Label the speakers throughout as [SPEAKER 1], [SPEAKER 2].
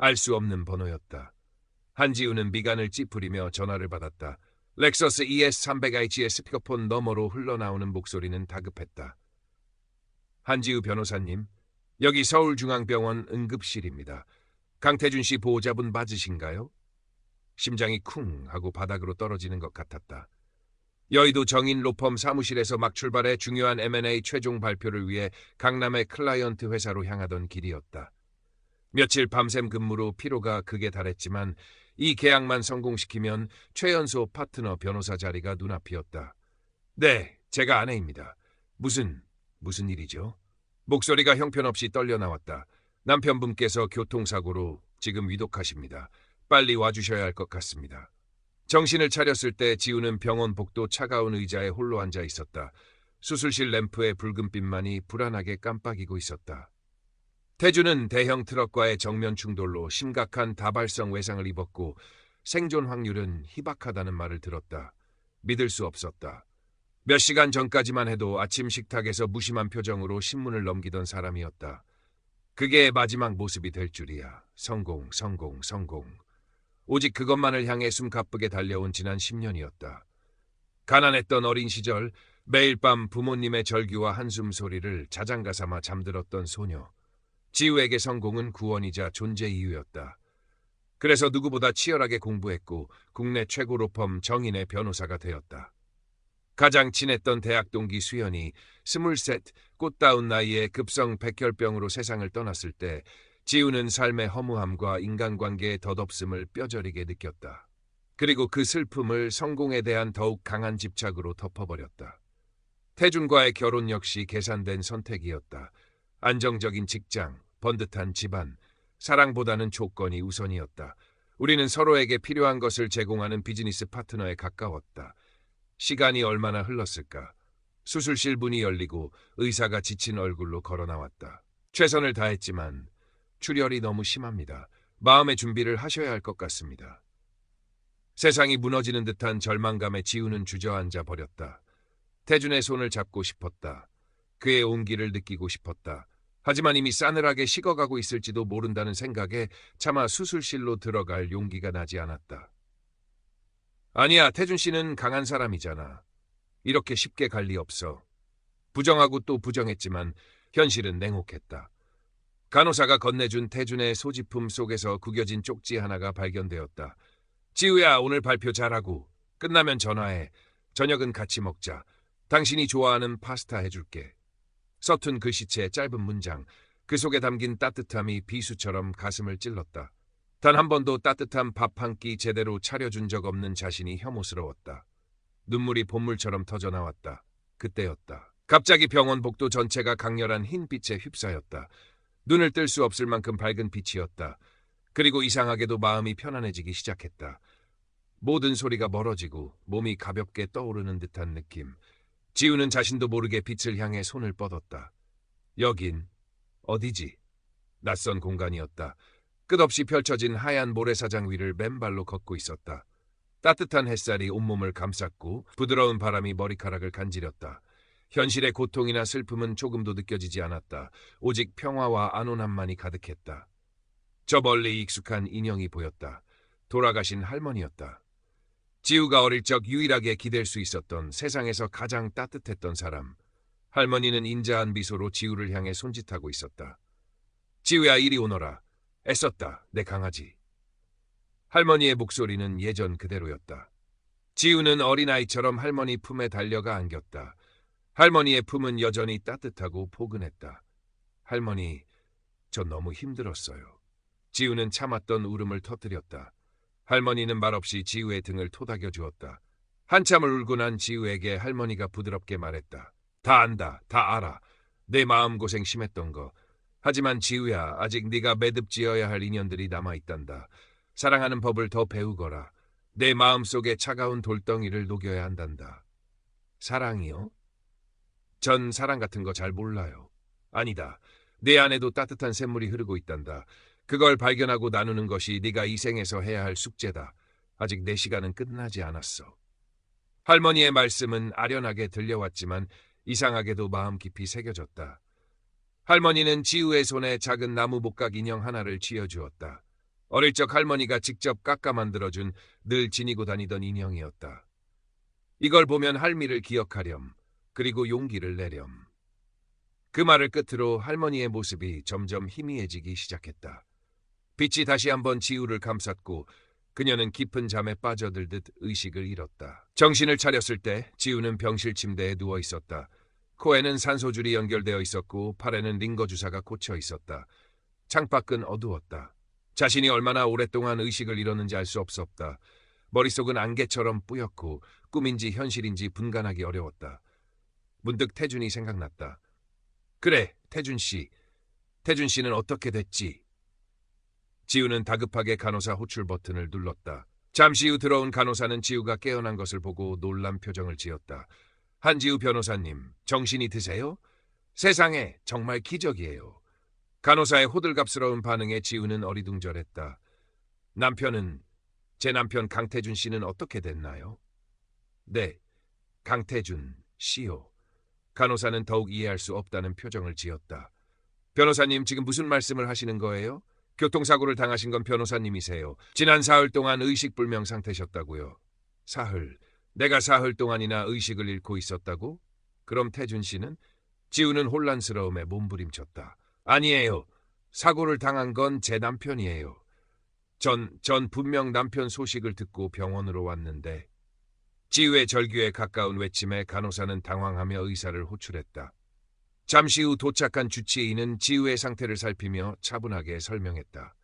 [SPEAKER 1] 알 수 없는 번호였다. 한지우는 미간을 찌푸리며 전화를 받았다. 렉서스 ES300H의 스피커폰 너머로 흘러나오는 목소리는 다급했다. 한지우 변호사님, 여기 서울중앙병원 응급실입니다. 강태준 씨 보호자분 맞으신가요? 심장이 쿵 하고 바닥으로 떨어지는 것 같았다. 여의도 정인 로펌 사무실에서 막 출발해 중요한 M&A 최종 발표를 위해 강남의 클라이언트 회사로 향하던 길이었다. 며칠 밤샘 근무로 피로가 극에 달했지만 이 계약만 성공시키면 최연소 파트너 변호사 자리가 눈앞이었다. 네, 제가 아내입니다. 무슨 일이죠? 목소리가 형편없이 떨려 나왔다. 남편분께서 교통사고로 지금 위독하십니다. 빨리 와주셔야 할 것 같습니다. 정신을 차렸을 때 지우는 병원 복도 차가운 의자에 홀로 앉아 있었다. 수술실 램프의 붉은빛만이 불안하게 깜빡이고 있었다. 태주는 대형 트럭과의 정면 충돌로 심각한 다발성 외상을 입었고 생존 확률은 희박하다는 말을 들었다. 믿을 수 없었다. 몇 시간 전까지만 해도 아침 식탁에서 무심한 표정으로 신문을 넘기던 사람이었다. 그게 마지막 모습이 될 줄이야. 성공. 오직 그것만을 향해 숨가쁘게 달려온 지난 10년이었다. 가난했던 어린 시절 매일 밤 부모님의 절규와 한숨 소리를 자장가 삼아 잠들었던 소녀. 지우에게 성공은 구원이자 존재 이유였다. 그래서 누구보다 치열하게 공부했고 국내 최고 로펌 정인의 변호사가 되었다. 가장 친했던 대학 동기 수연이 23 꽃다운 나이에 급성 백혈병으로 세상을 떠났을 때 지우는 삶의 허무함과 인간관계의 덧없음을 뼈저리게 느꼈다. 그리고 그 슬픔을 성공에 대한 더욱 강한 집착으로 덮어버렸다. 태준과의 결혼 역시 계산된 선택이었다. 안정적인 직장, 번듯한 집안, 사랑보다는 조건이 우선이었다. 우리는 서로에게 필요한 것을 제공하는 비즈니스 파트너에 가까웠다. 시간이 얼마나 흘렀을까? 수술실 문이 열리고 의사가 지친 얼굴로 걸어 나왔다. 최선을 다했지만 출혈이 너무 심합니다. 마음의 준비를 하셔야 할 것 같습니다. 세상이 무너지는 듯한 절망감에 지우는 주저앉아 버렸다. 태준의 손을 잡고 싶었다. 그의 온기를 느끼고 싶었다. 하지만 이미 싸늘하게 식어가고 있을지도 모른다는 생각에 차마 수술실로 들어갈 용기가 나지 않았다. 아니야, 태준 씨는 강한 사람이잖아. 이렇게 쉽게 갈 리 없어. 부정하고 또 부정했지만 현실은 냉혹했다. 간호사가 건네준 태준의 소지품 속에서 구겨진 쪽지 하나가 발견되었다. 지우야, 오늘 발표 잘하고 끝나면 전화해. 저녁은 같이 먹자. 당신이 좋아하는 파스타 해줄게. 서툰 글씨체 짧은 문장, 그 속에 담긴 따뜻함이 비수처럼 가슴을 찔렀다. 단 한 번도 따뜻한 밥 한 끼 제대로 차려준 적 없는 자신이 혐오스러웠다. 눈물이 봇물처럼 터져나왔다. 그때였다. 갑자기 병원 복도 전체가 강렬한 흰빛에 휩싸였다. 눈을 뜰 수 없을 만큼 밝은 빛이었다. 그리고 이상하게도 마음이 편안해지기 시작했다. 모든 소리가 멀어지고 몸이 가볍게 떠오르는 듯한 느낌. 지우는 자신도 모르게 빛을 향해 손을 뻗었다. 여긴 어디지? 낯선 공간이었다. 끝없이 펼쳐진 하얀 모래사장 위를 맨발로 걷고 있었다. 따뜻한 햇살이 온몸을 감쌌고 부드러운 바람이 머리카락을 간지렸다. 현실의 고통이나 슬픔은 조금도 느껴지지 않았다. 오직 평화와 안온함만이 가득했다. 저 멀리 익숙한 인형이 보였다. 돌아가신 할머니였다. 지우가 어릴 적 유일하게 기댈 수 있었던 세상에서 가장 따뜻했던 사람. 할머니는 인자한 미소로 지우를 향해 손짓하고 있었다. 지우야, 이리 오너라. 애썼다, 내 강아지. 할머니의 목소리는 예전 그대로였다. 지우는 어린아이처럼 할머니 품에 달려가 안겼다. 할머니의 품은 여전히 따뜻하고 포근했다. 할머니, 저 너무 힘들었어요. 지우는 참았던 울음을 터뜨렸다. 할머니는 말없이 지우의 등을 토닥여 주었다. 한참을 울고 난 지우에게 할머니가 부드럽게 말했다. 다 안다, 다 알아. 내 마음고생 심했던 거. 하지만 지우야, 아직 네가 매듭지어야 할 인연들이 남아있단다. 사랑하는 법을 더 배우거라. 내 마음속에 차가운 돌덩이를 녹여야 한단다. 사랑이요? 전 사랑 같은 거 잘 몰라요. 아니다. 내 안에도 따뜻한 샘물이 흐르고 있단다. 그걸 발견하고 나누는 것이 네가 이 생에서 해야 할 숙제다. 아직 내 시간은 끝나지 않았어. 할머니의 말씀은 아련하게 들려왔지만 이상하게도 마음 깊이 새겨졌다. 할머니는 지우의 손에 작은 나무 목각 인형 하나를 쥐어주었다. 어릴 적 할머니가 직접 깎아 만들어준 늘 지니고 다니던 인형이었다. 이걸 보면 할미를 기억하렴, 그리고 용기를 내렴. 그 말을 끝으로 할머니의 모습이 점점 희미해지기 시작했다. 빛이 다시 한번 지우를 감쌌고 그녀는 깊은 잠에 빠져들듯 의식을 잃었다. 정신을 차렸을 때 지우는 병실 침대에 누워 있었다. 코에는 산소줄이 연결되어 있었고 팔에는 링거 주사가 꽂혀 있었다. 창밖은 어두웠다. 자신이 얼마나 오랫동안 의식을 잃었는지 알 수 없었다. 머릿속은 안개처럼 뿌옇고 꿈인지 현실인지 분간하기 어려웠다. 문득 태준이 생각났다. 그래, 태준 씨. 태준 씨는 어떻게 됐지? 지우는 다급하게 간호사 호출 버튼을 눌렀다. 잠시 후 들어온 간호사는 지우가 깨어난 것을 보고 놀란 표정을 지었다. 한지우 변호사님, 정신이 드세요? 세상에, 정말 기적이에요. 간호사의 호들갑스러운 반응에 지우는 어리둥절했다. 제 남편 강태준 씨는 어떻게 됐나요? 네, 강태준 씨요. 간호사는 더욱 이해할 수 없다는 표정을 지었다. 변호사님, 지금 무슨 말씀을 하시는 거예요? 교통사고를 당하신 건 변호사님이세요. 지난 사흘 동안 의식불명 상태셨다고요. 사흘? 내가 사흘 동안이나 의식을 잃고 있었다고? 그럼 태준 씨는? 지우는 혼란스러움에 몸부림쳤다. 아니에요. 사고를 당한 건 제 남편이에요. 전 분명 남편 소식을 듣고 병원으로 왔는데. 지우의 절규에 가까운 외침에 간호사는 당황하며 의사를 호출했다. 잠시 후 도착한 주치의는 지우의 상태를 살피며 차분하게 설명했다.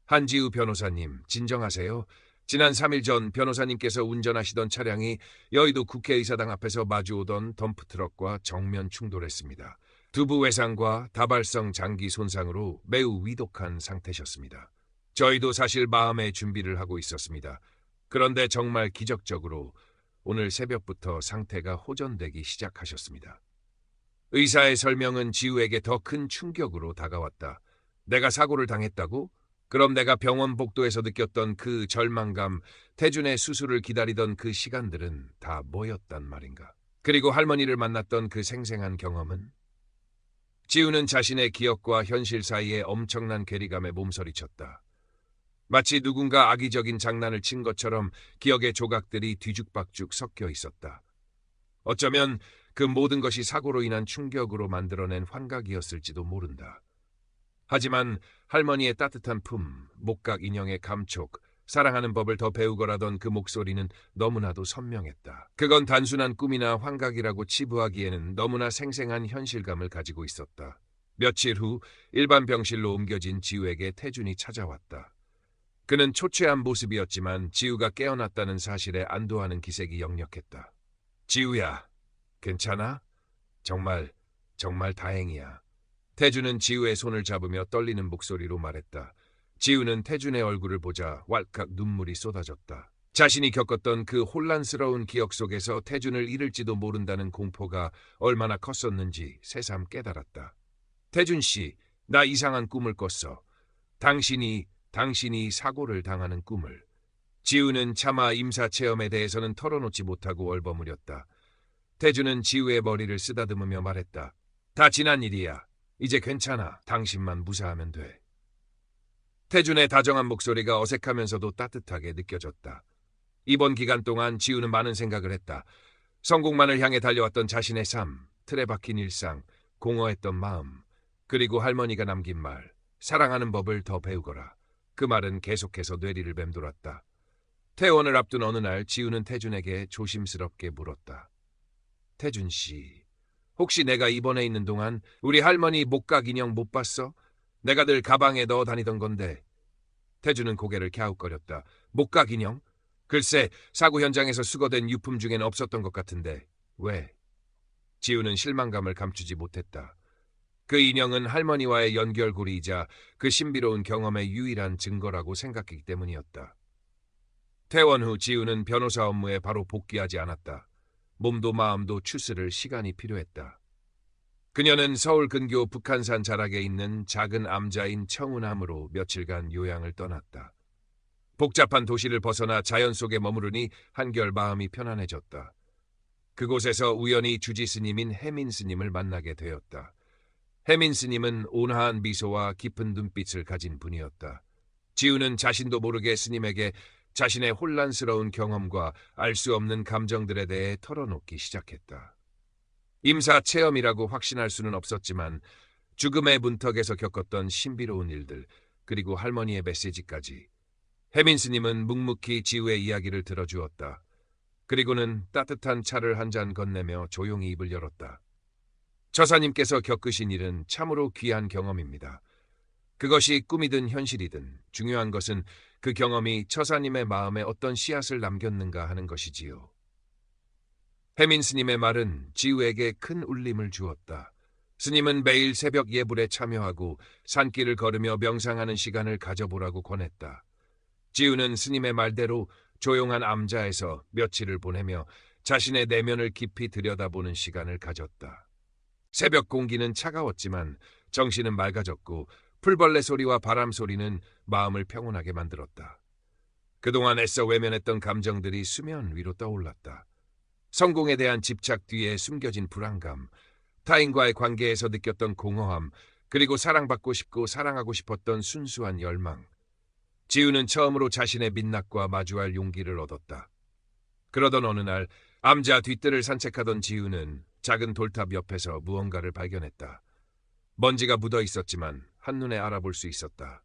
[SPEAKER 1] 한지우 변호사님, 진정하세요. 지난 3일 전 변호사님께서 운전하시던 차량이 여의도 국회의사당 앞에서 마주오던 덤프트럭과 정면 충돌했습니다. 두부 외상과 다발성 장기 손상으로 매우 위독한 상태셨습니다. 저희도 사실 마음의 준비를 하고 있었습니다. 그런데 정말 기적적으로 오늘 새벽부터 상태가 호전되기 시작하셨습니다. 의사의 설명은 지우에게 더 큰 충격으로 다가왔다. 내가 사고를 당했다고? 그럼 내가 병원 복도에서 느꼈던 그 절망감, 태준의 수술을 기다리던 그 시간들은 다 뭐였단 말인가? 그리고 할머니를 만났던 그 생생한 경험은? 지우는 자신의 기억과 현실 사이에 엄청난 괴리감에 몸서리쳤다. 마치 누군가 악의적인 장난을 친 것처럼 기억의 조각들이 뒤죽박죽 섞여 있었다. 어쩌면 그 모든 것이 사고로 인한 충격으로 만들어낸 환각이었을지도 모른다. 하지만 할머니의 따뜻한 품, 목각 인형의 감촉, 사랑하는 법을 더 배우거라던 그 목소리는 너무나도 선명했다. 그건 단순한 꿈이나 환각이라고 치부하기에는 너무나 생생한 현실감을 가지고 있었다. 며칠 후 일반 병실로 옮겨진 지우에게 태준이 찾아왔다. 그는 초췌한 모습이었지만 지우가 깨어났다는 사실에 안도하는 기색이 역력했다. 지우야, 괜찮아? 정말 다행이야. 태준은 지우의 손을 잡으며 떨리는 목소리로 말했다. 지우는 태준의 얼굴을 보자 왈칵 눈물이 쏟아졌다. 자신이 겪었던 그 혼란스러운 기억 속에서 태준을 잃을지도 모른다는 공포가 얼마나 컸었는지 새삼 깨달았다. 태준 씨, 나 이상한 꿈을 꿨어. 당신이 사고를 당하는 꿈을. 지우는 차마 임사 체험에 대해서는 털어놓지 못하고 얼버무렸다. 태준은 지우의 머리를 쓰다듬으며 말했다. 다 지난 일이야. 이제 괜찮아. 당신만 무사하면 돼. 태준의 다정한 목소리가 어색하면서도 따뜻하게 느껴졌다. 이번 기간 동안 지우는 많은 생각을 했다. 성공만을 향해 달려왔던 자신의 삶, 틀에 박힌 일상, 공허했던 마음, 그리고 할머니가 남긴 말, 사랑하는 법을 더 배우거라. 그 말은 계속해서 뇌리를 맴돌았다. 퇴원을 앞둔 어느 날 지우는 태준에게 조심스럽게 물었다. 태준 씨, 혹시 내가 입원해 있는 동안 우리 할머니 목각 인형 못 봤어? 내가 늘 가방에 넣어 다니던 건데. 태준은 고개를 갸웃거렸다. 목각 인형? 글쎄, 사고 현장에서 수거된 유품 중엔 없었던 것 같은데. 왜? 지우는 실망감을 감추지 못했다. 그 인형은 할머니와의 연결고리이자 그 신비로운 경험의 유일한 증거라고 생각했기 때문이었다. 퇴원 후 지우는 변호사 업무에 바로 복귀하지 않았다. 몸도 마음도 추스를 시간이 필요했다. 그녀는 서울 근교 북한산 자락에 있는 작은 암자인 청운암으로 며칠간 요양을 떠났다. 복잡한 도시를 벗어나 자연 속에 머무르니 한결 마음이 편안해졌다. 그곳에서 우연히 주지 스님인 해민 스님을 만나게 되었다. 해민 스님은 온화한 미소와 깊은 눈빛을 가진 분이었다. 지우는 자신도 모르게 스님에게 자신의 혼란스러운 경험과 알 수 없는 감정들에 대해 털어놓기 시작했다. 임사 체험이라고 확신할 수는 없었지만 죽음의 문턱에서 겪었던 신비로운 일들, 그리고 할머니의 메시지까지. 혜민 스님은 묵묵히 지우의 이야기를 들어주었다. 그리고는 따뜻한 차를 한 잔 건네며 조용히 입을 열었다. 처사님께서 겪으신 일은 참으로 귀한 경험입니다. 그것이 꿈이든 현실이든 중요한 것은 그 경험이 처사님의 마음에 어떤 씨앗을 남겼는가 하는 것이지요. 혜민 스님의 말은 지우에게 큰 울림을 주었다. 스님은 매일 새벽 예불에 참여하고 산길을 걸으며 명상하는 시간을 가져보라고 권했다. 지우는 스님의 말대로 조용한 암자에서 며칠을 보내며 자신의 내면을 깊이 들여다보는 시간을 가졌다. 새벽 공기는 차가웠지만 정신은 맑아졌고 풀벌레 소리와 바람 소리는 마음을 평온하게 만들었다. 그동안 애써 외면했던 감정들이 수면 위로 떠올랐다. 성공에 대한 집착 뒤에 숨겨진 불안감, 타인과의 관계에서 느꼈던 공허함, 그리고 사랑받고 싶고 사랑하고 싶었던 순수한 열망. 지우는 처음으로 자신의 민낯과 마주할 용기를 얻었다. 그러던 어느 날 암자 뒷뜰을 산책하던 지우는 작은 돌탑 옆에서 무언가를 발견했다. 먼지가 묻어 있었지만 한눈에 알아볼 수 있었다.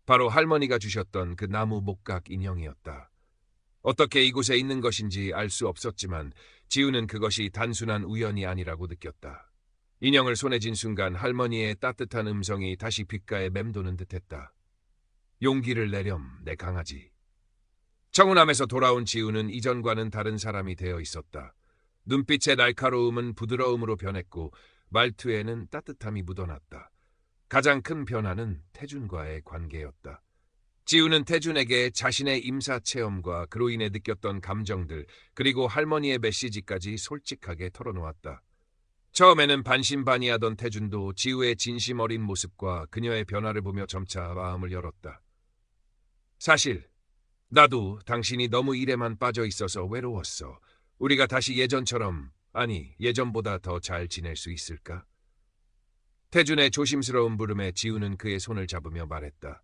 [SPEAKER 1] 바로 할머니가 주셨던 그 나무 목각 인형이었다. 어떻게 이곳에 있는 것인지 알 수 없었지만 지우는 그것이 단순한 우연이 아니라고 느꼈다. 인형을 손에 쥔 순간 할머니의 따뜻한 음성이 다시 귓가에 맴도는 듯했다. 용기를 내렴, 내 강아지. 청운함에서 돌아온 지우는 이전과는 다른 사람이 되어 있었다. 눈빛의 날카로움은 부드러움으로 변했고 말투에는 따뜻함이 묻어났다. 가장 큰 변화는 태준과의 관계였다. 지우는 태준에게 자신의 임사 체험과 그로 인해 느꼈던 감정들, 그리고 할머니의 메시지까지 솔직하게 털어놓았다. 처음에는 반신반의하던 태준도 지우의 진심 어린 모습과 그녀의 변화를 보며 점차 마음을 열었다. 사실 나도 당신이 너무 일에만 빠져 있어서 외로웠어. 우리가 다시 예전처럼, 아니 예전보다 더 잘 지낼 수 있을까? 태준의 조심스러운 물음에 지우는 그의 손을 잡으며 말했다.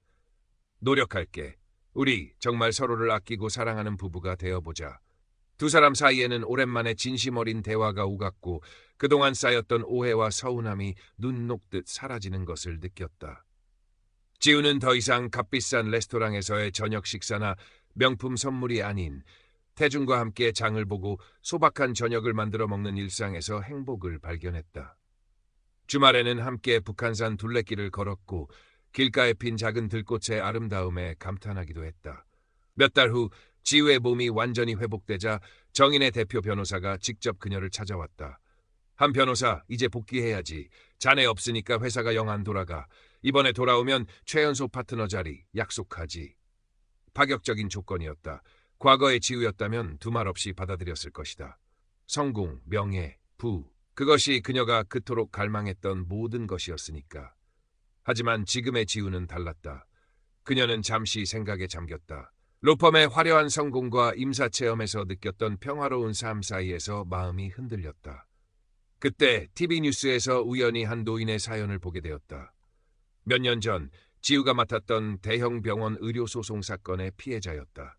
[SPEAKER 1] 노력할게. 우리 정말 서로를 아끼고 사랑하는 부부가 되어보자. 두 사람 사이에는 오랜만에 진심 어린 대화가 오갔고 그동안 쌓였던 오해와 서운함이 눈 녹듯 사라지는 것을 느꼈다. 지우는 더 이상 값비싼 레스토랑에서의 저녁 식사나 명품 선물이 아닌 태준과 함께 장을 보고 소박한 저녁을 만들어 먹는 일상에서 행복을 발견했다. 주말에는 함께 북한산 둘레길을 걸었고 길가에 핀 작은 들꽃의 아름다움에 감탄하기도 했다. 몇 달 후 지우의 몸이 완전히 회복되자 정인의 대표 변호사가 직접 그녀를 찾아왔다. 한 변호사, 이제 복귀해야지. 자네 없으니까 회사가 영 안 돌아가. 이번에 돌아오면 최연소 파트너 자리 약속하지. 파격적인 조건이었다. 과거의 지우였다면 두말 없이 받아들였을 것이다. 성공, 명예, 부, 그것이 그녀가 그토록 갈망했던 모든 것이었으니까. 하지만 지금의 지우는 달랐다. 그녀는 잠시 생각에 잠겼다. 로펌의 화려한 성공과 임사체험에서 느꼈던 평화로운 삶 사이에서 마음이 흔들렸다. 그때 TV 뉴스에서 우연히 한 노인의 사연을 보게 되었다. 몇 년 전 지우가 맡았던 대형 병원 의료소송 사건의 피해자였다.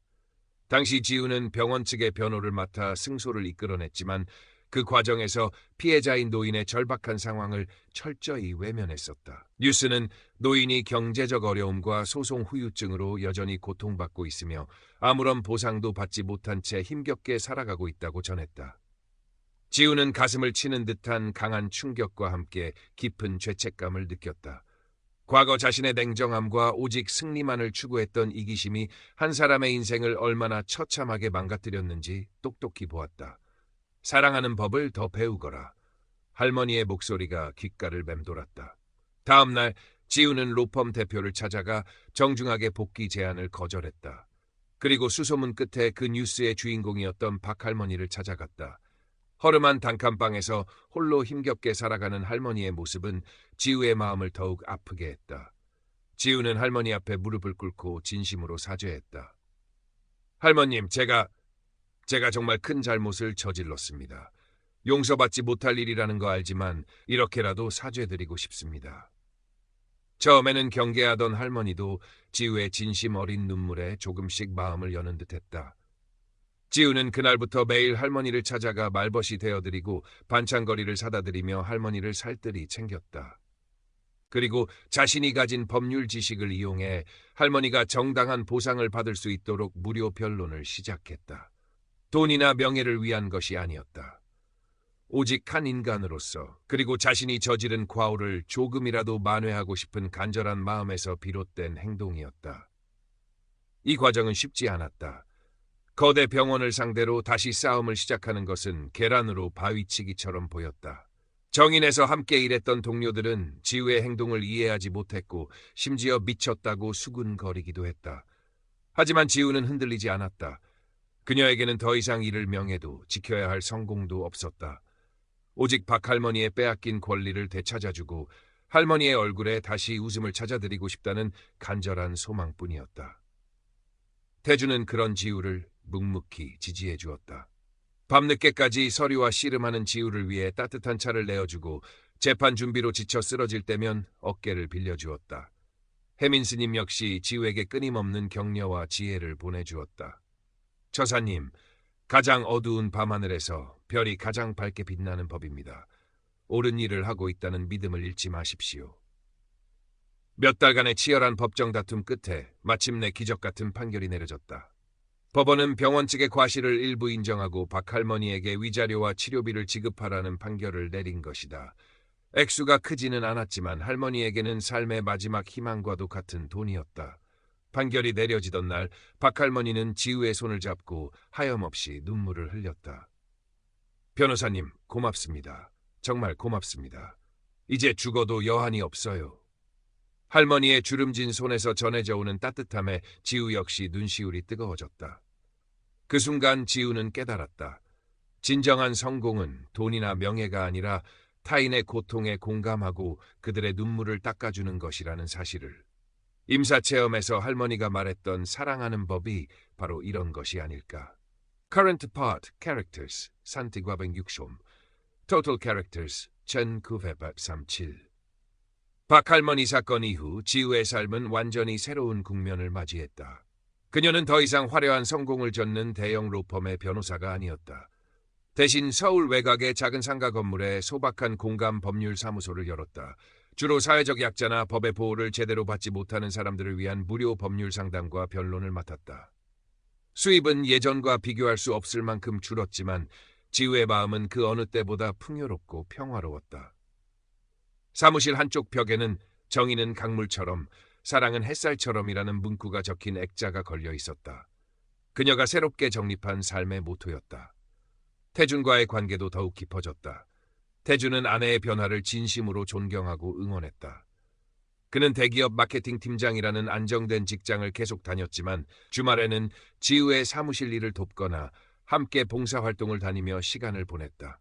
[SPEAKER 1] 당시 지우는 병원 측의 변호를 맡아 승소를 이끌어냈지만 그 과정에서 피해자인 노인의 절박한 상황을 철저히 외면했었다. 뉴스는 노인이 경제적 어려움과 소송 후유증으로 여전히 고통받고 있으며 아무런 보상도 받지 못한 채 힘겹게 살아가고 있다고 전했다. 지우는 가슴을 치는 듯한 강한 충격과 함께 깊은 죄책감을 느꼈다. 과거 자신의 냉정함과 오직 승리만을 추구했던 이기심이 한 사람의 인생을 얼마나 처참하게 망가뜨렸는지 똑똑히 보았다. 사랑하는 법을 더 배우거라. 할머니의 목소리가 귓가를 맴돌았다. 다음 날 지우는 로펌 대표를 찾아가 정중하게 복귀 제안을 거절했다. 그리고 수소문 끝에 그 뉴스의 주인공이었던 박 할머니를 찾아갔다. 허름한 단칸방에서 홀로 힘겹게 살아가는 할머니의 모습은 지우의 마음을 더욱 아프게 했다. 지우는 할머니 앞에 무릎을 꿇고 진심으로 사죄했다. 할머님, 제가 정말 큰 잘못을 저질렀습니다. 용서받지 못할 일이라는 거 알지만 이렇게라도 사죄드리고 싶습니다. 처음에는 경계하던 할머니도 지우의 진심 어린 눈물에 조금씩 마음을 여는 듯했다. 지우는 그날부터 매일 할머니를 찾아가 말벗이 되어드리고 반찬거리를 사다 드리며 할머니를 살뜰히 챙겼다. 그리고 자신이 가진 법률 지식을 이용해 할머니가 정당한 보상을 받을 수 있도록 무료 변론을 시작했다. 돈이나 명예를 위한 것이 아니었다. 오직 한 인간으로서, 그리고 자신이 저지른 과오를 조금이라도 만회하고 싶은 간절한 마음에서 비롯된 행동이었다. 이 과정은 쉽지 않았다. 거대 병원을 상대로 다시 싸움을 시작하는 것은 계란으로 바위치기처럼 보였다. 정인에서 함께 일했던 동료들은 지우의 행동을 이해하지 못했고 심지어 미쳤다고 수군거리기도 했다. 하지만 지우는 흔들리지 않았다. 그녀에게는 더 이상 잃을 명예도 지켜야 할 성공도 없었다. 오직 박할머니의 빼앗긴 권리를 되찾아주고 할머니의 얼굴에 다시 웃음을 찾아드리고 싶다는 간절한 소망뿐이었다. 태주는 그런 지우를 묵묵히 지지해 주었다. 밤늦게까지 서류와 씨름하는 지우를 위해 따뜻한 차를 내어주고 재판 준비로 지쳐 쓰러질 때면 어깨를 빌려주었다. 혜민 스님 역시 지우에게 끊임없는 격려와 지혜를 보내주었다. 처사님, 가장 어두운 밤하늘에서 별이 가장 밝게 빛나는 법입니다. 옳은 일을 하고 있다는 믿음을 잃지 마십시오. 몇 달간의 치열한 법정 다툼 끝에 마침내 기적 같은 판결이 내려졌다. 법원은 병원 측의 과실을 일부 인정하고 박할머니에게 위자료와 치료비를 지급하라는 판결을 내린 것이다. 액수가 크지는 않았지만 할머니에게는 삶의 마지막 희망과도 같은 돈이었다. 판결이 내려지던 날 박할머니는 지우의 손을 잡고 하염없이 눈물을 흘렸다. 변호사님, 고맙습니다. 정말 고맙습니다. 이제 죽어도 여한이 없어요. 할머니의 주름진 손에서 전해져 오는 따뜻함에 지우 역시 눈시울이 뜨거워졌다. 그 순간 지우는 깨달았다. 진정한 성공은 돈이나 명예가 아니라 타인의 고통에 공감하고 그들의 눈물을 닦아주는 것이라는 사실을. 임사체험에서 할머니가 말했던 사랑하는 법이 바로 이런 것이 아닐까. Current Part Characters 산티과 106숑 Total Characters 1937. 박할머니 사건 이후 지우의 삶은 완전히 새로운 국면을 맞이했다. 그녀는 더 이상 화려한 성공을 젓는 대형 로펌의 변호사가 아니었다. 대신 서울 외곽의 작은 상가 건물에 소박한 공감 법률 사무소를 열었다. 주로 사회적 약자나 법의 보호를 제대로 받지 못하는 사람들을 위한 무료 법률 상담과 변론을 맡았다. 수입은 예전과 비교할 수 없을 만큼 줄었지만 지우의 마음은 그 어느 때보다 풍요롭고 평화로웠다. 사무실 한쪽 벽에는 정의는 강물처럼, 사랑은 햇살처럼이라는 문구가 적힌 액자가 걸려 있었다. 그녀가 새롭게 정립한 삶의 모토였다. 태준과의 관계도 더욱 깊어졌다. 태준은 아내의 변화를 진심으로 존경하고 응원했다. 그는 대기업 마케팅 팀장이라는 안정된 직장을 계속 다녔지만 주말에는 지우의 사무실 일을 돕거나 함께 봉사활동을 다니며 시간을 보냈다.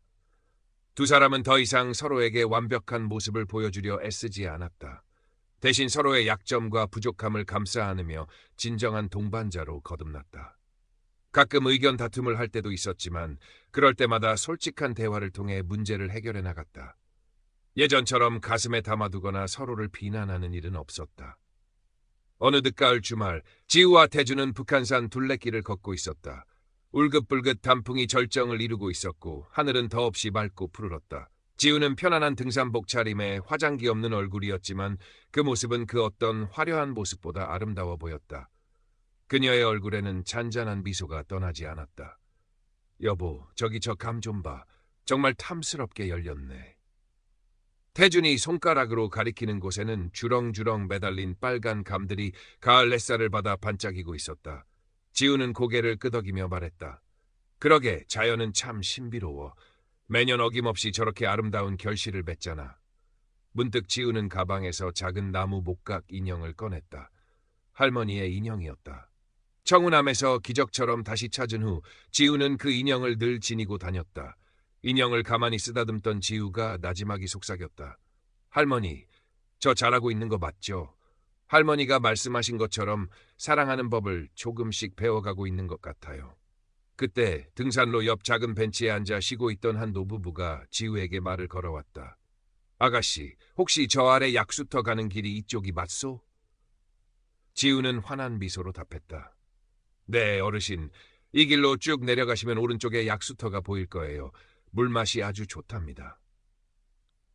[SPEAKER 1] 두 사람은 더 이상 서로에게 완벽한 모습을 보여주려 애쓰지 않았다. 대신 서로의 약점과 부족함을 감싸 안으며 진정한 동반자로 거듭났다. 가끔 의견 다툼을 할 때도 있었지만 그럴 때마다 솔직한 대화를 통해 문제를 해결해 나갔다. 예전처럼 가슴에 담아두거나 서로를 비난하는 일은 없었다. 어느 늦가을 주말, 지우와 태주는 북한산 둘레길을 걷고 있었다. 울긋불긋 단풍이 절정을 이루고 있었고 하늘은 더없이 맑고 푸르렀다. 지우는 편안한 등산복 차림에 화장기 없는 얼굴이었지만 그 모습은 그 어떤 화려한 모습보다 아름다워 보였다. 그녀의 얼굴에는 잔잔한 미소가 떠나지 않았다. 여보, 저기 저 감 좀 봐. 정말 탐스럽게 열렸네. 태준이 손가락으로 가리키는 곳에는 주렁주렁 매달린 빨간 감들이 가을 햇살을 받아 반짝이고 있었다. 지우는 고개를 끄덕이며 말했다. 그러게, 자연은 참 신비로워. 매년 어김없이 저렇게 아름다운 결실을 맺잖아. 문득 지우는 가방에서 작은 나무 목각 인형을 꺼냈다. 할머니의 인형이었다. 청운함에서 기적처럼 다시 찾은 후 지우는 그 인형을 늘 지니고 다녔다. 인형을 가만히 쓰다듬던 지우가 나지막이 속삭였다. 할머니, 저 잘하고 있는 거 맞죠? 할머니가 말씀하신 것처럼 사랑하는 법을 조금씩 배워가고 있는 것 같아요. 그때 등산로 옆 작은 벤치에 앉아 쉬고 있던 한 노부부가 지우에게 말을 걸어왔다. 아가씨, 혹시 저 아래 약수터 가는 길이 이쪽이 맞소? 지우는 환한 미소로 답했다. 네, 어르신. 이 길로 쭉 내려가시면 오른쪽에 약수터가 보일 거예요. 물맛이 아주 좋답니다.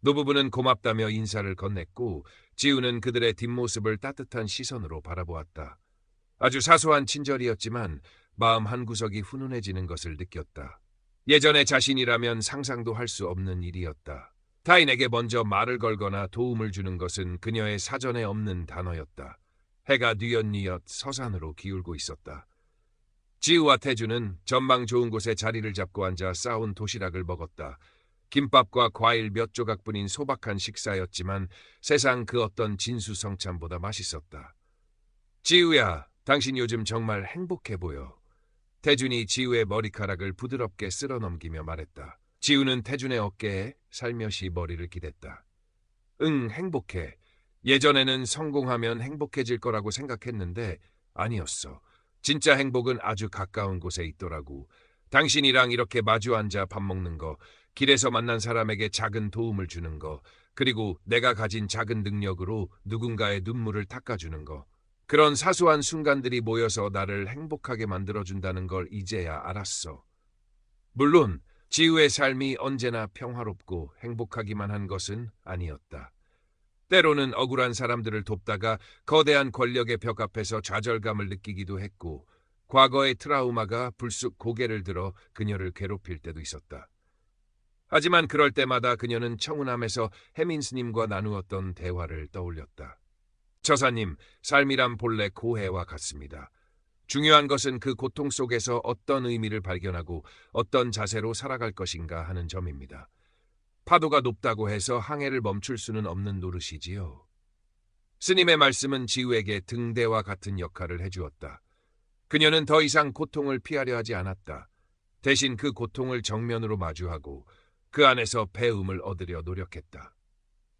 [SPEAKER 1] 노부부는 고맙다며 인사를 건넸고 지우는 그들의 뒷모습을 따뜻한 시선으로 바라보았다. 아주 사소한 친절이었지만 마음 한구석이 훈훈해지는 것을 느꼈다. 예전의 자신이라면 상상도 할 수 없는 일이었다. 타인에게 먼저 말을 걸거나 도움을 주는 것은 그녀의 사전에 없는 단어였다. 해가 뉘엿뉘엿 서산으로 기울고 있었다. 지우와 태주는 전망 좋은 곳에 자리를 잡고 앉아 싸운 도시락을 먹었다. 김밥과 과일 몇 조각뿐인 소박한 식사였지만 세상 그 어떤 진수성찬보다 맛있었다. 지우야, 당신 요즘 정말 행복해 보여. 태준이 지우의 머리카락을 부드럽게 쓸어 넘기며 말했다. 지우는 태준의 어깨에 살며시 머리를 기댔다. 응, 행복해. 예전에는 성공하면 행복해질 거라고 생각했는데 아니었어. 진짜 행복은 아주 가까운 곳에 있더라고. 당신이랑 이렇게 마주 앉아 밥 먹는 거, 길에서 만난 사람에게 작은 도움을 주는 거, 그리고 내가 가진 작은 능력으로 누군가의 눈물을 닦아주는 거. 그런 사소한 순간들이 모여서 나를 행복하게 만들어준다는 걸 이제야 알았어. 물론 지우의 삶이 언제나 평화롭고 행복하기만 한 것은 아니었다. 때로는 억울한 사람들을 돕다가 거대한 권력의 벽 앞에서 좌절감을 느끼기도 했고 과거의 트라우마가 불쑥 고개를 들어 그녀를 괴롭힐 때도 있었다. 하지만 그럴 때마다 그녀는 청운함에서 해민 스님과 나누었던 대화를 떠올렸다. 처사님, 삶이란 본래 고해와 같습니다. 중요한 것은 그 고통 속에서 어떤 의미를 발견하고 어떤 자세로 살아갈 것인가 하는 점입니다. 파도가 높다고 해서 항해를 멈출 수는 없는 노릇이지요. 스님의 말씀은 지우에게 등대와 같은 역할을 해주었다. 그녀는 더 이상 고통을 피하려 하지 않았다. 대신 그 고통을 정면으로 마주하고 그 안에서 배움을 얻으려 노력했다.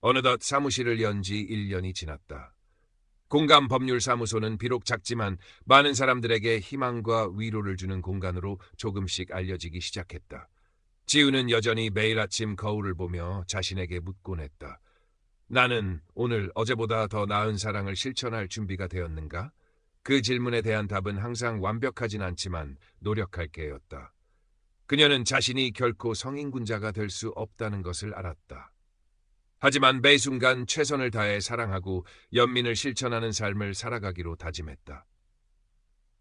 [SPEAKER 1] 어느덧 사무실을 연 지 1년이 지났다. 공감법률사무소는 비록 작지만 많은 사람들에게 희망과 위로를 주는 공간으로 조금씩 알려지기 시작했다. 지우는 여전히 매일 아침 거울을 보며 자신에게 묻곤 했다. 나는 오늘 어제보다 더 나은 사랑을 실천할 준비가 되었는가? 그 질문에 대한 답은 항상 완벽하진 않지만 노력할게였다. 그녀는 자신이 결코 성인군자가 될 수 없다는 것을 알았다. 하지만 매 순간 최선을 다해 사랑하고 연민을 실천하는 삶을 살아가기로 다짐했다.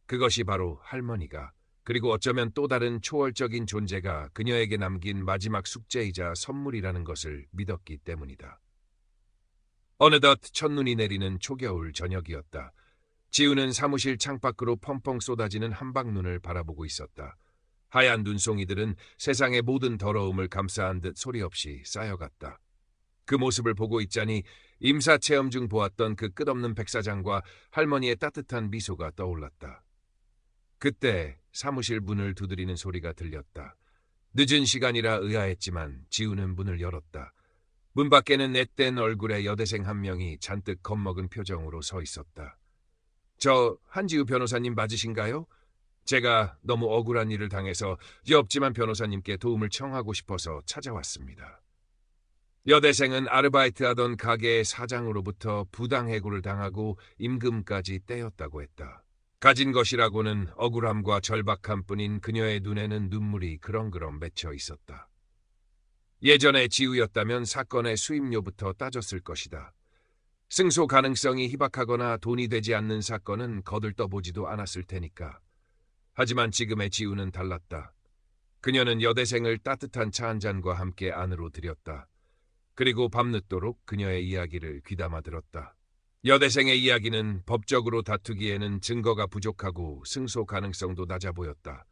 [SPEAKER 1] 그것이 바로 할머니가 그리고 어쩌면 또 다른 초월적인 존재가 그녀에게 남긴 마지막 숙제이자 선물이라는 것을 믿었기 때문이다. 어느덧 첫눈이 내리는 초겨울 저녁이었다. 지우는 사무실 창밖으로 펑펑 쏟아지는 한방눈을 바라보고 있었다. 하얀 눈송이들은 세상의 모든 더러움을 감싸한 듯 소리 없이 쌓여갔다. 그 모습을 보고 있자니 임사체험 중 보았던 그 끝없는 백사장과 할머니의 따뜻한 미소가 떠올랐다. 그때 사무실 문을 두드리는 소리가 들렸다. 늦은 시간이라 의아했지만 지우는 문을 열었다. 문 밖에는 앳된 얼굴의 여대생 한 명이 잔뜩 겁먹은 표정으로 서 있었다. 저 한지우 변호사님 맞으신가요? 제가 너무 억울한 일을 당해서 옆집안 변호사님께 도움을 청하고 싶어서 찾아왔습니다. 여대생은 아르바이트하던 가게의 사장으로부터 부당해고를 당하고 임금까지 떼었다고 했다. 가진 것이라고는 억울함과 절박함뿐인 그녀의 눈에는 눈물이 그렁그렁 맺혀 있었다. 예전에 지우였다면 사건의 수임료부터 따졌을 것이다. 승소 가능성이 희박하거나 돈이 되지 않는 사건은 거들떠보지도 않았을 테니까. 하지만 지금의 지우는 달랐다. 그녀는 여대생을 따뜻한 차 한 잔과 함께 안으로 들였다. 그리고 밤늦도록 그녀의 이야기를 귀담아 들었다. 여대생의 이야기는 법적으로 다투기에는 증거가 부족하고 승소 가능성도 낮아 보였다.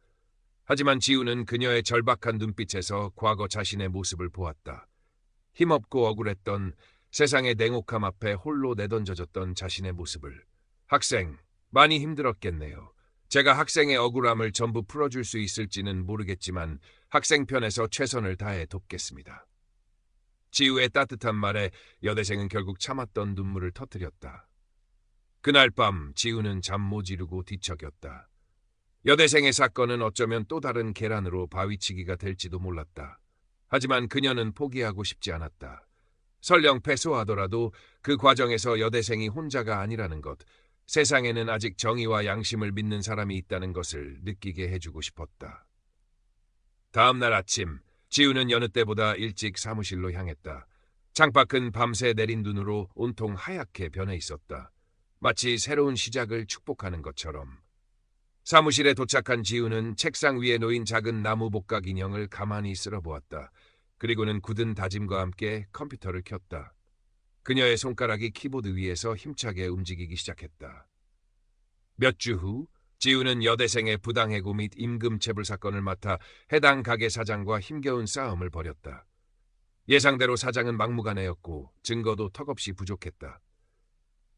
[SPEAKER 1] 하지만 지우는 그녀의 절박한 눈빛에서 과거 자신의 모습을 보았다. 힘없고 억울했던 세상의 냉혹함 앞에 홀로 내던져졌던 자신의 모습을. 학생, 많이 힘들었겠네요. 제가 학생의 억울함을 전부 풀어줄 수 있을지는 모르겠지만 학생 편에서 최선을 다해 돕겠습니다. 지우의 따뜻한 말에 여대생은 결국 참았던 눈물을 터뜨렸다. 그날 밤 지우는 잠 못 이루고 뒤척였다. 여대생의 사건은 어쩌면 또 다른 계란으로 바위치기가 될지도 몰랐다. 하지만 그녀는 포기하고 싶지 않았다. 설령 패소하더라도 그 과정에서 여대생이 혼자가 아니라는 것, 세상에는 아직 정의와 양심을 믿는 사람이 있다는 것을 느끼게 해주고 싶었다. 다음 날 아침, 지우는 여느 때보다 일찍 사무실로 향했다. 창밖은 밤새 내린 눈으로 온통 하얗게 변해 있었다. 마치 새로운 시작을 축복하는 것처럼. 사무실에 도착한 지우는 책상 위에 놓인 작은 나무 복각 인형을 가만히 쓸어보았다. 그리고는 굳은 다짐과 함께 컴퓨터를 켰다. 그녀의 손가락이 키보드 위에서 힘차게 움직이기 시작했다. 몇 주 후, 지우는 여대생의 부당해고 및 임금체불 사건을 맡아 해당 가게 사장과 힘겨운 싸움을 벌였다. 예상대로 사장은 막무가내였고 증거도 턱없이 부족했다.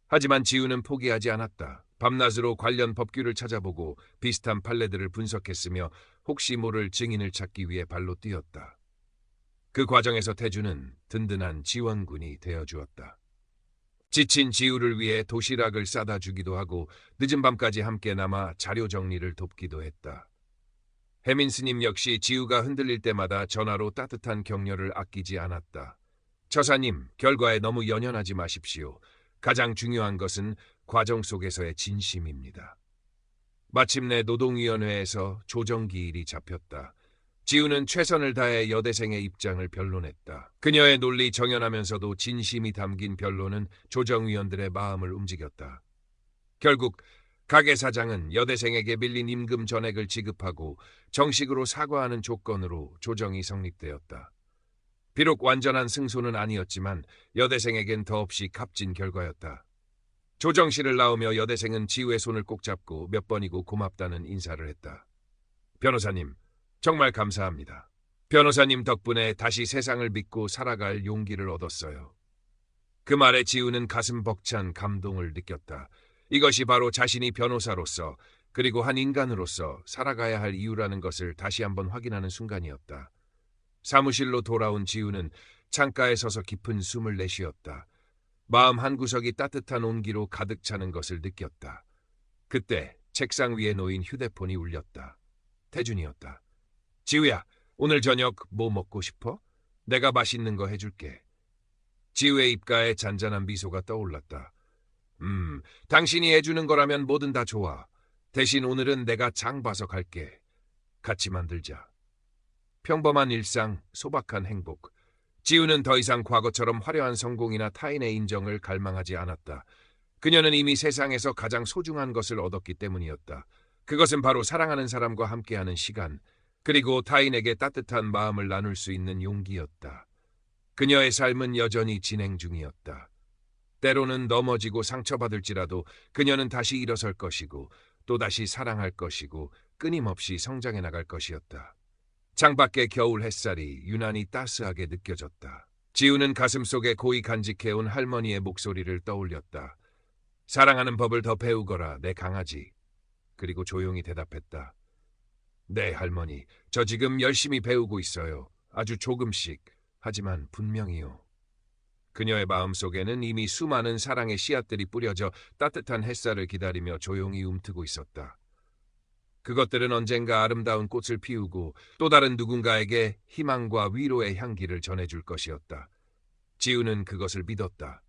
[SPEAKER 1] 하지만 지우는 포기하지 않았다. 밤낮으로 관련 법규를 찾아보고 비슷한 판례들을 분석했으며 혹시 모를 증인을 찾기 위해 발로 뛰었다. 그 과정에서 태주는 든든한 지원군이 되어주었다. 지친 지우를 위해 도시락을 싸다 주기도 하고 늦은 밤까지 함께 남아 자료 정리를 돕기도 했다. 해민 스님 역시 지우가 흔들릴 때마다 전화로 따뜻한 격려를 아끼지 않았다. 처사님, 결과에 너무 연연하지 마십시오. 가장 중요한 것은 과정 속에서의 진심입니다. 마침내 노동위원회에서 조정기일이 잡혔다. 지우는 최선을 다해 여대생의 입장을 변론했다. 그녀의 논리 정연하면서도 진심이 담긴 변론은 조정위원들의 마음을 움직였다. 결국 가게 사장은 여대생에게 빌린 임금 전액을 지급하고 정식으로 사과하는 조건으로 조정이 성립되었다. 비록 완전한 승소는 아니었지만 여대생에겐 더없이 값진 결과였다. 조정실을 나오며 여대생은 지우의 손을 꼭 잡고 몇 번이고 고맙다는 인사를 했다. 변호사님, 정말 감사합니다. 변호사님 덕분에 다시 세상을 믿고 살아갈 용기를 얻었어요. 그 말에 지우는 가슴 벅찬 감동을 느꼈다. 이것이 바로 자신이 변호사로서 그리고 한 인간으로서 살아가야 할 이유라는 것을 다시 한번 확인하는 순간이었다. 사무실로 돌아온 지우는 창가에 서서 깊은 숨을 내쉬었다. 마음 한구석이 따뜻한 온기로 가득 차는 것을 느꼈다. 그때 책상 위에 놓인 휴대폰이 울렸다. 태준이었다. 지우야, 오늘 저녁 뭐 먹고 싶어? 내가 맛있는 거 해줄게. 지우의 입가에 잔잔한 미소가 떠올랐다. 당신이 해주는 거라면 뭐든 다 좋아. 대신 오늘은 내가 장 봐서 갈게. 같이 만들자. 평범한 일상, 소박한 행복. 지우는 더 이상 과거처럼 화려한 성공이나 타인의 인정을 갈망하지 않았다. 그녀는 이미 세상에서 가장 소중한 것을 얻었기 때문이었다. 그것은 바로 사랑하는 사람과 함께하는 시간, 그리고 타인에게 따뜻한 마음을 나눌 수 있는 용기였다. 그녀의 삶은 여전히 진행 중이었다. 때로는 넘어지고 상처받을지라도 그녀는 다시 일어설 것이고 또다시 사랑할 것이고 끊임없이 성장해 나갈 것이었다. 창밖의 겨울 햇살이 유난히 따스하게 느껴졌다. 지우는 가슴속에 고이 간직해온 할머니의 목소리를 떠올렸다. 사랑하는 법을 더 배우거라, 내 강아지. 그리고 조용히 대답했다. 네, 할머니. 저 지금 열심히 배우고 있어요. 아주 조금씩. 하지만 분명히요. 그녀의 마음속에는 이미 수많은 사랑의 씨앗들이 뿌려져 따뜻한 햇살을 기다리며 조용히 움트고 있었다. 그것들은 언젠가 아름다운 꽃을 피우고 또 다른 누군가에게 희망과 위로의 향기를 전해줄 것이었다. 지우는 그것을 믿었다.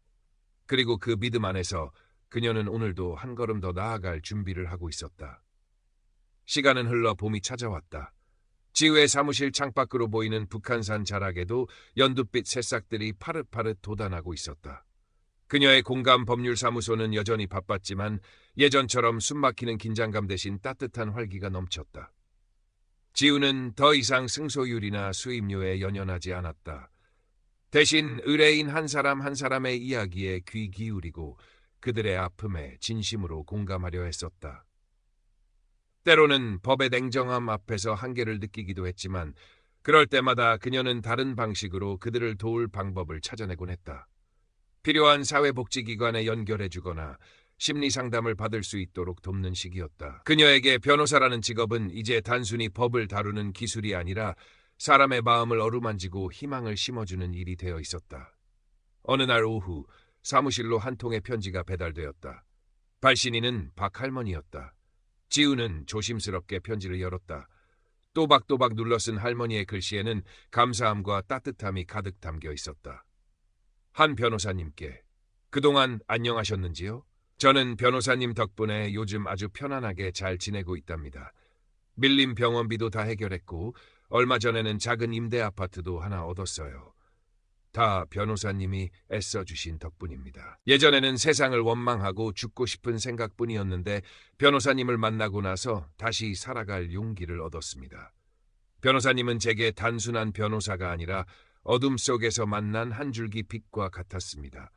[SPEAKER 1] 그리고 그 믿음 안에서 그녀는 오늘도 한 걸음 더 나아갈 준비를 하고 있었다. 시간은 흘러 봄이 찾아왔다. 지우의 사무실 창밖으로 보이는 북한산 자락에도 연두빛 새싹들이 파릇파릇 돋아나고 있었다. 그녀의 공감 법률사무소는 여전히 바빴지만 예전처럼 숨막히는 긴장감 대신 따뜻한 활기가 넘쳤다. 지우는 더 이상 승소율이나 수임료에 연연하지 않았다. 대신 의뢰인 한 사람 한 사람의 이야기에 귀 기울이고 그들의 아픔에 진심으로 공감하려 했었다. 때로는 법의 냉정함 앞에서 한계를 느끼기도 했지만 그럴 때마다 그녀는 다른 방식으로 그들을 도울 방법을 찾아내곤 했다. 필요한 사회복지기관에 연결해주거나 심리상담을 받을 수 있도록 돕는 시기였다. 그녀에게 변호사라는 직업은 이제 단순히 법을 다루는 기술이 아니라 사람의 마음을 어루만지고 희망을 심어주는 일이 되어 있었다. 어느 날 오후 사무실로 한 통의 편지가 배달되었다. 발신인은 박할머니였다. 지우는 조심스럽게 편지를 열었다. 또박또박 눌러 쓴 할머니의 글씨에는 감사함과 따뜻함이 가득 담겨 있었다. 한 변호사님께 그동안 안녕하셨는지요? 저는 변호사님 덕분에 요즘 아주 편안하게 잘 지내고 있답니다. 밀린 병원비도 다 해결했고 얼마 전에는 작은 임대 아파트도 하나 얻었어요. 다 변호사님이 애써주신 덕분입니다. 예전에는 세상을 원망하고 죽고 싶은 생각뿐이었는데 변호사님을 만나고 나서 다시 살아갈 용기를 얻었습니다. 변호사님은 제게 단순한 변호사가 아니라 어둠 속에서 만난 한 줄기 빛과 같았습니다.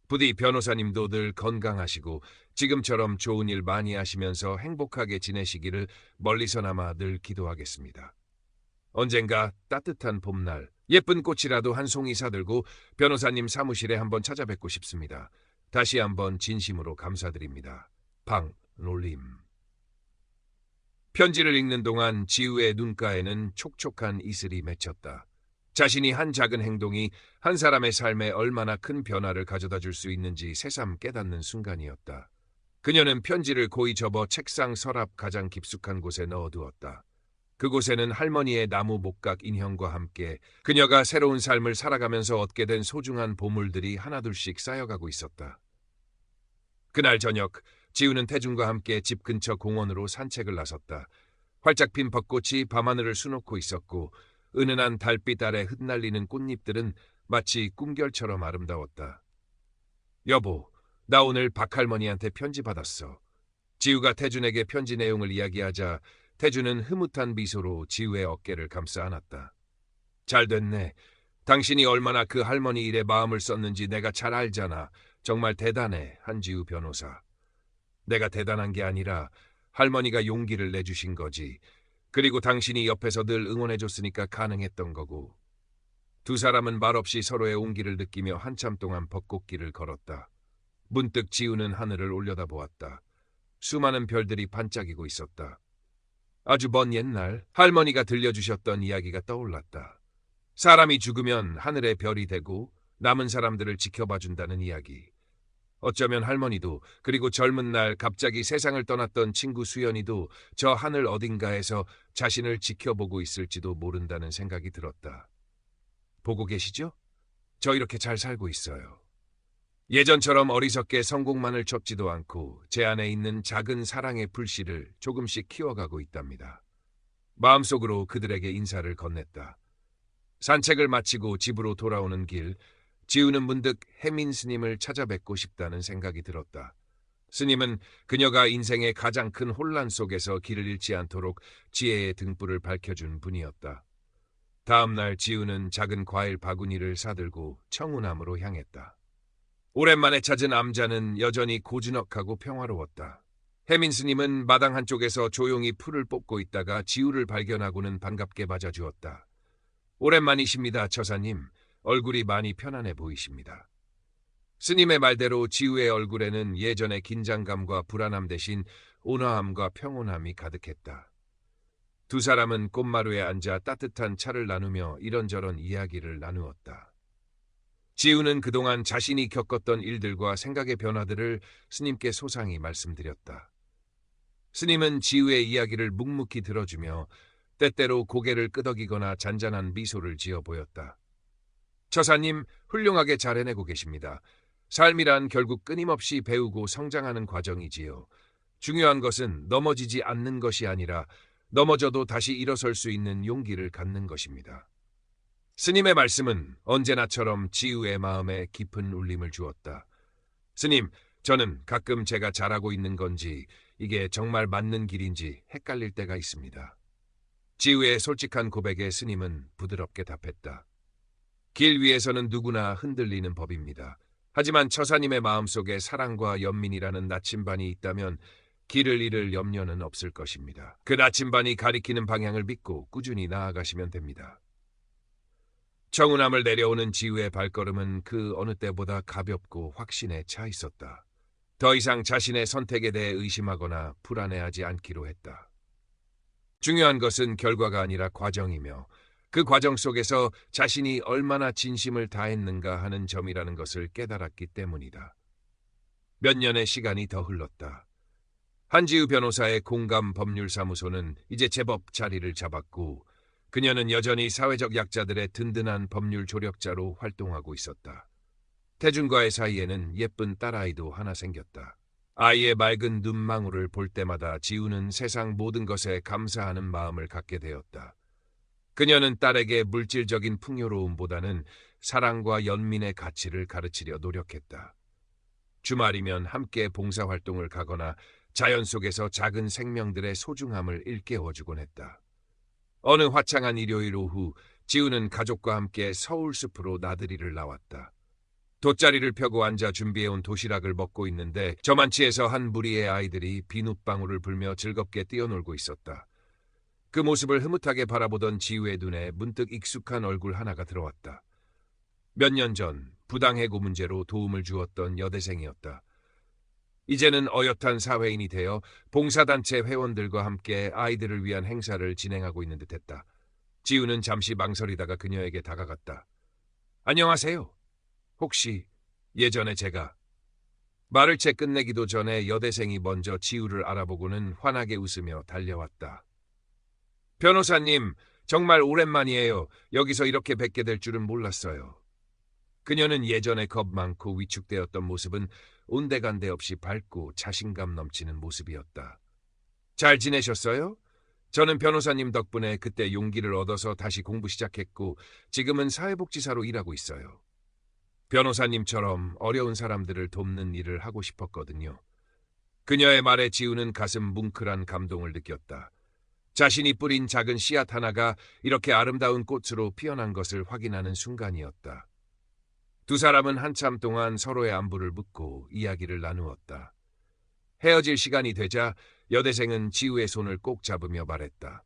[SPEAKER 1] 부디 변호사님도 늘 건강하시고 지금처럼 좋은 일 많이 하시면서 행복하게 지내시기를 멀리서나마 늘 기도하겠습니다. 언젠가 따뜻한 봄날 예쁜 꽃이라도 한 송이 사들고 변호사님 사무실에 한번 찾아뵙고 싶습니다. 다시 한번 진심으로 감사드립니다. 방놀림. 편지를 읽는 동안 지우의 눈가에는 촉촉한 이슬이 맺혔다. 자신이 한 작은 행동이 한 사람의 삶에 얼마나 큰 변화를 가져다 줄 수 있는지 새삼 깨닫는 순간이었다. 그녀는 편지를 고이 접어 책상 서랍 가장 깊숙한 곳에 넣어두었다. 그곳에는 할머니의 나무 목각 인형과 함께 그녀가 새로운 삶을 살아가면서 얻게 된 소중한 보물들이 하나둘씩 쌓여가고 있었다. 그날 저녁, 지우는 태준과 함께 집 근처 공원으로 산책을 나섰다. 활짝 핀 벚꽃이 밤하늘을 수놓고 있었고 은은한 달빛 아래 흩날리는 꽃잎들은 마치 꿈결처럼 아름다웠다. 여보, 나 오늘 박할머니한테 편지 받았어. 지우가 태준에게 편지 내용을 이야기하자 태준은 흐뭇한 미소로 지우의 어깨를 감싸 안았다. 잘 됐네. 당신이 얼마나 그 할머니 일에 마음을 썼는지 내가 잘 알잖아. 정말 대단해, 한지우 변호사. 내가 대단한 게 아니라 할머니가 용기를 내주신 거지. 그리고 당신이 옆에서 늘 응원해줬으니까 가능했던 거고. 두 사람은 말없이 서로의 온기를 느끼며 한참 동안 벚꽃길을 걸었다. 문득 지우는 하늘을 올려다보았다. 수많은 별들이 반짝이고 있었다. 아주 먼 옛날 할머니가 들려주셨던 이야기가 떠올랐다. 사람이 죽으면 하늘의 별이 되고 남은 사람들을 지켜봐준다는 이야기. 어쩌면 할머니도 그리고 젊은 날 갑자기 세상을 떠났던 친구 수연이도 저 하늘 어딘가에서 자신을 지켜보고 있을지도 모른다는 생각이 들었다. 보고 계시죠? 저 이렇게 잘 살고 있어요. 예전처럼 어리석게 성공만을 쫓지도 않고 제 안에 있는 작은 사랑의 불씨를 조금씩 키워가고 있답니다. 마음속으로 그들에게 인사를 건넸다. 산책을 마치고 집으로 돌아오는 길, 지우는 문득 혜민 스님을 찾아뵙고 싶다는 생각이 들었다. 스님은 그녀가 인생의 가장 큰 혼란 속에서 길을 잃지 않도록 지혜의 등불을 밝혀준 분이었다. 다음 날 지우는 작은 과일 바구니를 사들고 청운암으로 향했다. 오랜만에 찾은 암자는 여전히 고즈넉하고 평화로웠다. 혜민 스님은 마당 한쪽에서 조용히 풀을 뽑고 있다가 지우를 발견하고는 반갑게 맞아주었다. 오랜만이십니다, 처사님. 얼굴이 많이 편안해 보이십니다. 스님의 말대로 지우의 얼굴에는 예전의 긴장감과 불안함 대신 온화함과 평온함이 가득했다. 두 사람은 꽃마루에 앉아 따뜻한 차를 나누며 이런저런 이야기를 나누었다. 지우는 그동안 자신이 겪었던 일들과 생각의 변화들을 스님께 소상히 말씀드렸다. 스님은 지우의 이야기를 묵묵히 들어주며 때때로 고개를 끄덕이거나 잔잔한 미소를 지어 보였다. 처사님, 훌륭하게 잘 해내고 계십니다. 삶이란 결국 끊임없이 배우고 성장하는 과정이지요. 중요한 것은 넘어지지 않는 것이 아니라 넘어져도 다시 일어설 수 있는 용기를 갖는 것입니다. 스님의 말씀은 언제나처럼 지우의 마음에 깊은 울림을 주었다. 스님, 저는 가끔 제가 잘하고 있는 건지 이게 정말 맞는 길인지 헷갈릴 때가 있습니다. 지우의 솔직한 고백에 스님은 부드럽게 답했다. 길 위에서는 누구나 흔들리는 법입니다. 하지만 처사님의 마음속에 사랑과 연민이라는 나침반이 있다면 길을 잃을 염려는 없을 것입니다. 그 나침반이 가리키는 방향을 믿고 꾸준히 나아가시면 됩니다. 청운암을 내려오는 지우의 발걸음은 그 어느 때보다 가볍고 확신에 차 있었다. 더 이상 자신의 선택에 대해 의심하거나 불안해하지 않기로 했다. 중요한 것은 결과가 아니라 과정이며 그 과정 속에서 자신이 얼마나 진심을 다했는가 하는 점이라는 것을 깨달았기 때문이다. 몇 년의 시간이 더 흘렀다. 한지우 변호사의 공감 법률사무소는 이제 제법 자리를 잡았고 그녀는 여전히 사회적 약자들의 든든한 법률 조력자로 활동하고 있었다. 태준과의 사이에는 예쁜 딸아이도 하나 생겼다. 아이의 맑은 눈망울을 볼 때마다 지우는 세상 모든 것에 감사하는 마음을 갖게 되었다. 그녀는 딸에게 물질적인 풍요로움보다는 사랑과 연민의 가치를 가르치려 노력했다. 주말이면 함께 봉사활동을 가거나 자연 속에서 작은 생명들의 소중함을 일깨워주곤 했다. 어느 화창한 일요일 오후, 지우는 가족과 함께 서울숲으로 나들이를 나왔다. 돗자리를 펴고 앉아 준비해온 도시락을 먹고 있는데 저만치에서 한 무리의 아이들이 비눗방울을 불며 즐겁게 뛰어놀고 있었다. 그 모습을 흐뭇하게 바라보던 지우의 눈에 문득 익숙한 얼굴 하나가 들어왔다. 몇 년 전 부당해고 문제로 도움을 주었던 여대생이었다. 이제는 어엿한 사회인이 되어 봉사단체 회원들과 함께 아이들을 위한 행사를 진행하고 있는 듯했다. 지우는 잠시 망설이다가 그녀에게 다가갔다. 안녕하세요. 혹시 예전에 제가... 말을 채 끝내기도 전에 여대생이 먼저 지우를 알아보고는 환하게 웃으며 달려왔다. 변호사님, 정말 오랜만이에요. 여기서 이렇게 뵙게 될 줄은 몰랐어요. 그녀는 예전에 겁 많고 위축되었던 모습은 온데간데 없이 밝고 자신감 넘치는 모습이었다. 잘 지내셨어요? 저는 변호사님 덕분에 그때 용기를 얻어서 다시 공부 시작했고 지금은 사회복지사로 일하고 있어요. 변호사님처럼 어려운 사람들을 돕는 일을 하고 싶었거든요. 그녀의 말에 지우는 가슴 뭉클한 감동을 느꼈다. 자신이 뿌린 작은 씨앗 하나가 이렇게 아름다운 꽃으로 피어난 것을 확인하는 순간이었다. 두 사람은 한참 동안 서로의 안부를 묻고 이야기를 나누었다. 헤어질 시간이 되자 여대생은 지우의 손을 꼭 잡으며 말했다.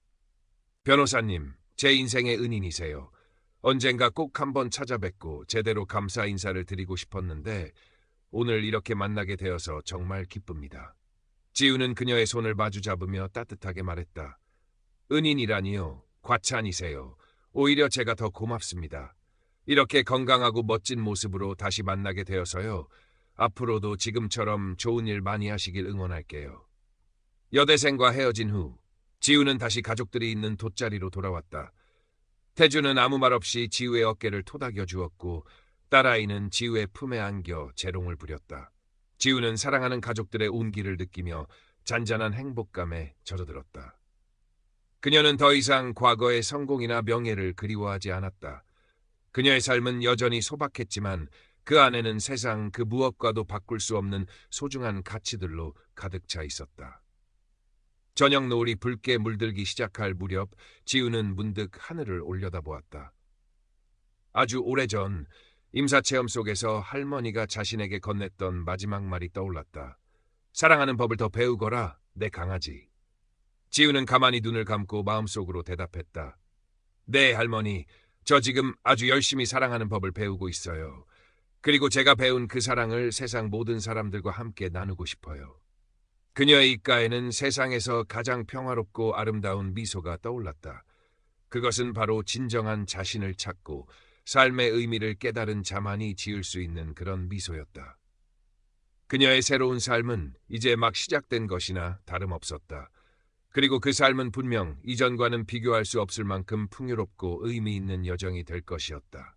[SPEAKER 1] 변호사님, 제 인생의 은인이세요. 언젠가 꼭 한번 찾아뵙고 제대로 감사 인사를 드리고 싶었는데 오늘 이렇게 만나게 되어서 정말 기쁩니다. 지우는 그녀의 손을 마주 잡으며 따뜻하게 말했다. 은인이라니요. 과찬이세요. 오히려 제가 더 고맙습니다. 이렇게 건강하고 멋진 모습으로 다시 만나게 되어서요. 앞으로도 지금처럼 좋은 일 많이 하시길 응원할게요. 여대생과 헤어진 후 지우는 다시 가족들이 있는 돗자리로 돌아왔다. 태주는 아무 말 없이 지우의 어깨를 토닥여 주었고 딸아이는 지우의 품에 안겨 재롱을 부렸다. 지우는 사랑하는 가족들의 온기를 느끼며 잔잔한 행복감에 젖어들었다. 그녀는 더 이상 과거의 성공이나 명예를 그리워하지 않았다. 그녀의 삶은 여전히 소박했지만 그 안에는 세상 그 무엇과도 바꿀 수 없는 소중한 가치들로 가득 차 있었다. 저녁 노을이 붉게 물들기 시작할 무렵 지우는 문득 하늘을 올려다보았다. 아주 오래전 임사체험 속에서 할머니가 자신에게 건넸던 마지막 말이 떠올랐다. 사랑하는 법을 더 배우거라, 내 강아지. 지우는 가만히 눈을 감고 마음속으로 대답했다. 네, 할머니. 저 지금 아주 열심히 사랑하는 법을 배우고 있어요. 그리고 제가 배운 그 사랑을 세상 모든 사람들과 함께 나누고 싶어요. 그녀의 입가에는 세상에서 가장 평화롭고 아름다운 미소가 떠올랐다. 그것은 바로 진정한 자신을 찾고 삶의 의미를 깨달은 자만이 지을 수 있는 그런 미소였다. 그녀의 새로운 삶은 이제 막 시작된 것이나 다름없었다. 그리고 그 삶은 분명 이전과는 비교할 수 없을 만큼 풍요롭고 의미 있는 여정이 될 것이었다.